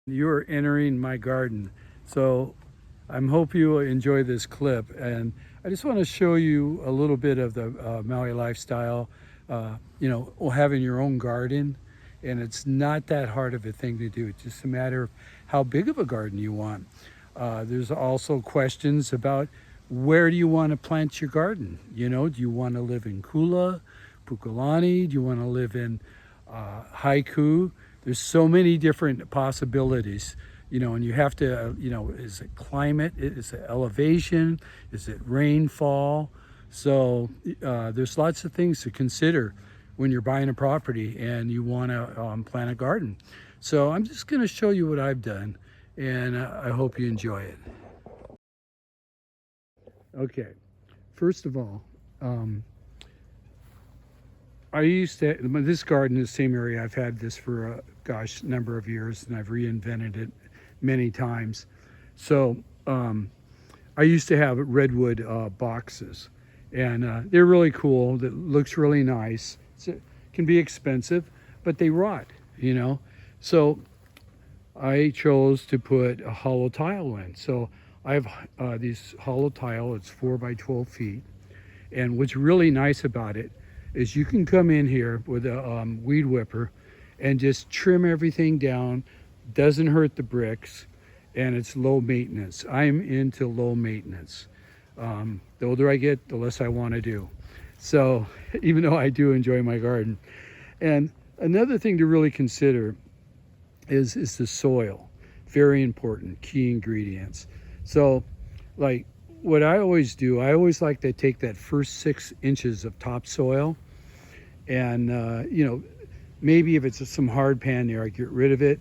You're entering my garden. So I hope you enjoy this clip. And I just want to show you a little bit of the Maui lifestyle, having your own garden. And it's not that hard of a thing to do. It's just a matter of how big of a garden you want. There's also questions about where do you want to plant your garden? Do you want to live in Kula, Pukalani? Do you want to live in Haiku? There's so many different possibilities, and you have to, is it climate? Is it elevation? Is it rainfall? So there's lots of things to consider when you're buying a property and you want to plant a garden. So I'm just going to show you what I've done, and I hope you enjoy it. Okay, first of all, I used to, this garden in the same area, I've had this for a number of years, and I've reinvented it many times. So I used to have redwood boxes, and they're really cool. That looks really nice. It can be expensive, but they rot. So I chose to put a hollow tile in. So I have these hollow tile. It's 4 by 12 feet, and what's really nice about it is you can come in here with a weed whipper and just trim everything down. Doesn't hurt the bricks, and it's low maintenance. I'm into low maintenance. The older I get, the less I want to do. So even though I do enjoy my garden. And another thing to really consider is the soil. Very important, key ingredients. So like what I always do, I always like to take that first 6 inches of topsoil, and maybe if it's some hard pan there, I get rid of it,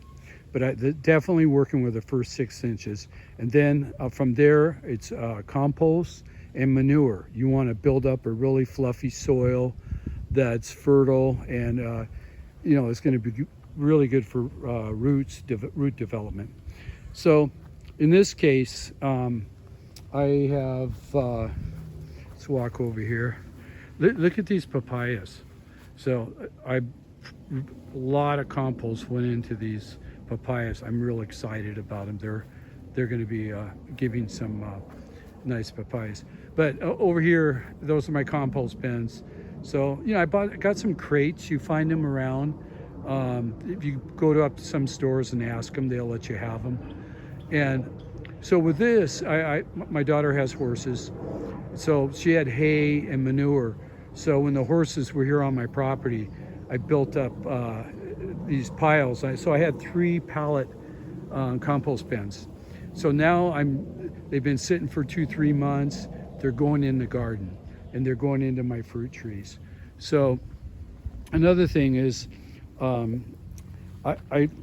but definitely working with the first 6 inches. And then from there, it's compost and manure. You want to build up a really fluffy soil that's fertile, and it's going to be really good for root development. So in this case, I have, let's walk over here. Look at these papayas. So a lot of compost went into these papayas. I'm real excited about them. They're going to be giving some nice papayas. But over here, those are my compost bins. So I got some crates. You find them around. If you go to up to some stores and ask them, they'll let you have them. And so with this, my daughter has horses, so she had hay and manure. So when the horses were here on my property, I built up these piles. So I had 3 pallet compost bins. So now they've been sitting for 2-3 months. They're going in the garden, and they're going into my fruit trees. So another thing is, let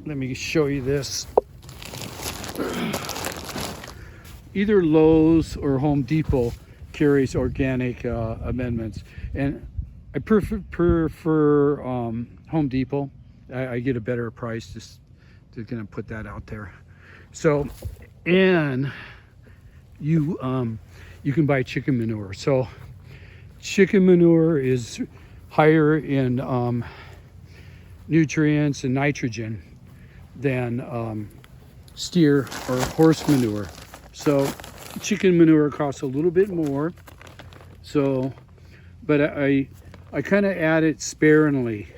me show you this. Either Lowe's or Home Depot carries organic amendments, and I prefer Home Depot. I get a better price. Just gonna put that out there. So, and you can buy chicken manure. So chicken manure is higher in nutrients and nitrogen than steer or horse manure. So chicken manure costs a little bit more. So, but I kind of add it sparingly,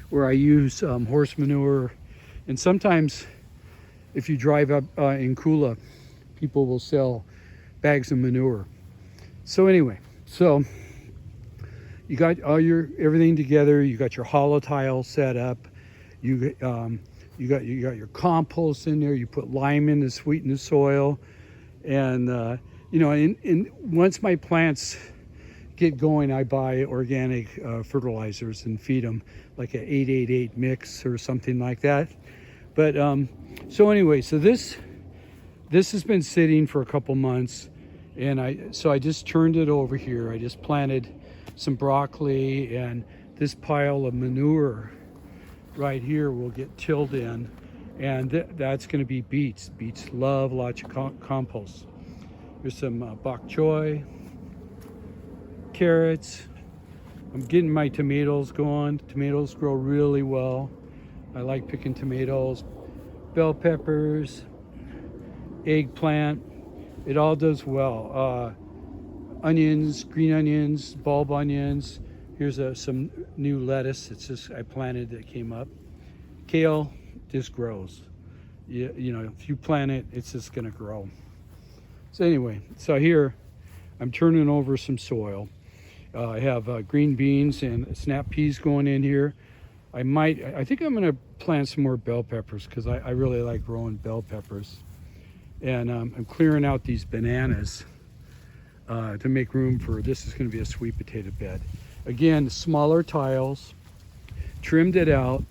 where I use horse manure. And sometimes if you drive up in Kula, people will sell bags of manure. So anyway, so you got everything together. You got your hollow tile set up. You got your compost in there. You put lime in to sweeten the soil. And once my plants get going, I buy organic fertilizers and feed them, like an 888 mix or something like that. But so anyway, so this has been sitting for a couple months, and I just turned it over here. I just planted some broccoli, and this pile of manure right here will get tilled in, and that's going to be beets. Beets love lots of compost. There's some bok choy, carrots. I'm getting my tomatoes going. Tomatoes grow really well. I like picking tomatoes. bell peppers, eggplant. It all does well. Onions, green onions, bulb onions. Here's some new lettuce. It's just I planted that came up. Kale just grows. You know, if you plant it, it's just gonna grow. So anyway, so here I'm turning over some soil. I have green beans and snap peas going in here. I think I'm gonna plant some more bell peppers because I really like growing bell peppers. And I'm clearing out these bananas to make room for, this is gonna be a sweet potato bed. Again, smaller tiles, trimmed it out.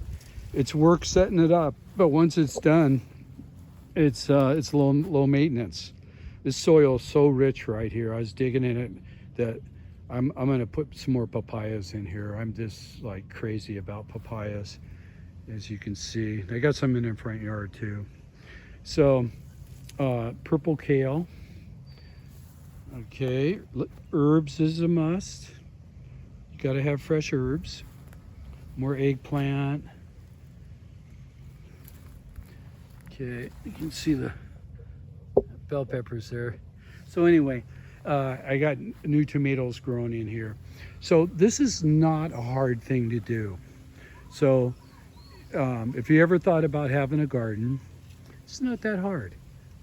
It's work setting it up, but once it's done, it's low maintenance. This soil is so rich right here. I was digging in it that I'm gonna put some more papayas in here. I'm just like crazy about papayas, as you can see. I got some in the front yard too. So purple kale. Okay, herbs is a must. You gotta have fresh herbs. More eggplant. Okay, you can see the bell peppers there. So anyway, I got new tomatoes growing in here. So this is not a hard thing to do. So if you ever thought about having a garden, it's not that hard.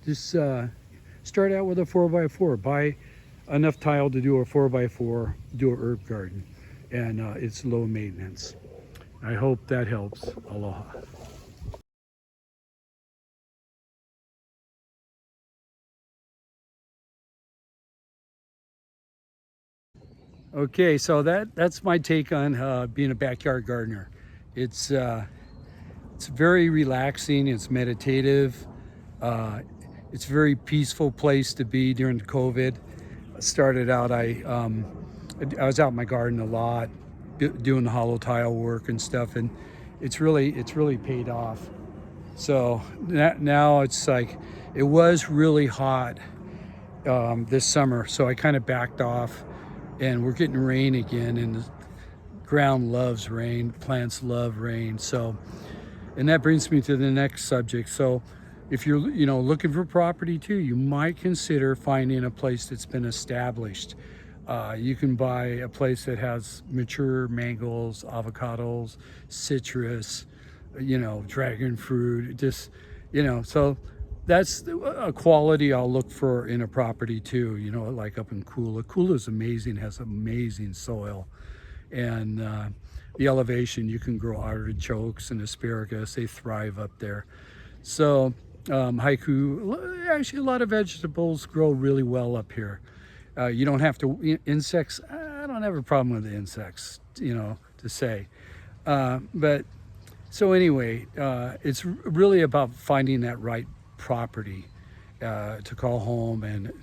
Just start out with a 4x4. Buy enough tile to do a 4x4, do a herb garden. And it's low maintenance. I hope that helps. Aloha. Okay, so that's my take on being a backyard gardener. It's very relaxing. It's meditative. It's a very peaceful place to be during COVID. I started out, I was out in my garden a lot, doing the hollow tile work and stuff, and it's really paid off. So now it's like, it was really hot this summer, so I kind of backed off. And we're getting rain again, and the ground loves rain, plants love rain. So, and that brings me to the next subject. So if you're looking for property too, you might consider finding a place that's been established. You can buy a place that has mature mangoes, avocados, citrus, dragon fruit, just, so that's a quality I'll look for in a property too, like up in Kula. Kula's amazing, has amazing soil. And the elevation, you can grow artichokes and asparagus, they thrive up there. So haiku, actually a lot of vegetables grow really well up here. You don't have to, insects, I don't have a problem with the insects, to say. But so anyway, it's really about finding that right property to call home and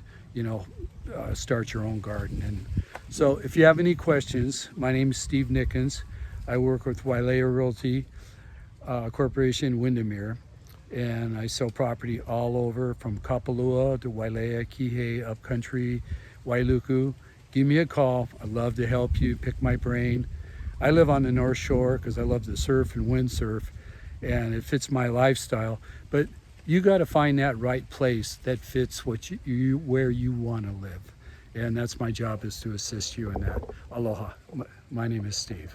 start your own garden. And so if you have any questions, my name is Steve Nickens. I work with Wailea Realty Corporation, Windermere, and I sell property all over from Kapalua to Wailea, Kihei, Upcountry, Wailuku. Give me a call. I'd love to help you, pick my brain. I live on the North Shore because I love to surf and windsurf, and it fits my lifestyle. But you got to find that right place that fits what where you want to live. And that's my job, is to assist you in that. Aloha. My name is Steve.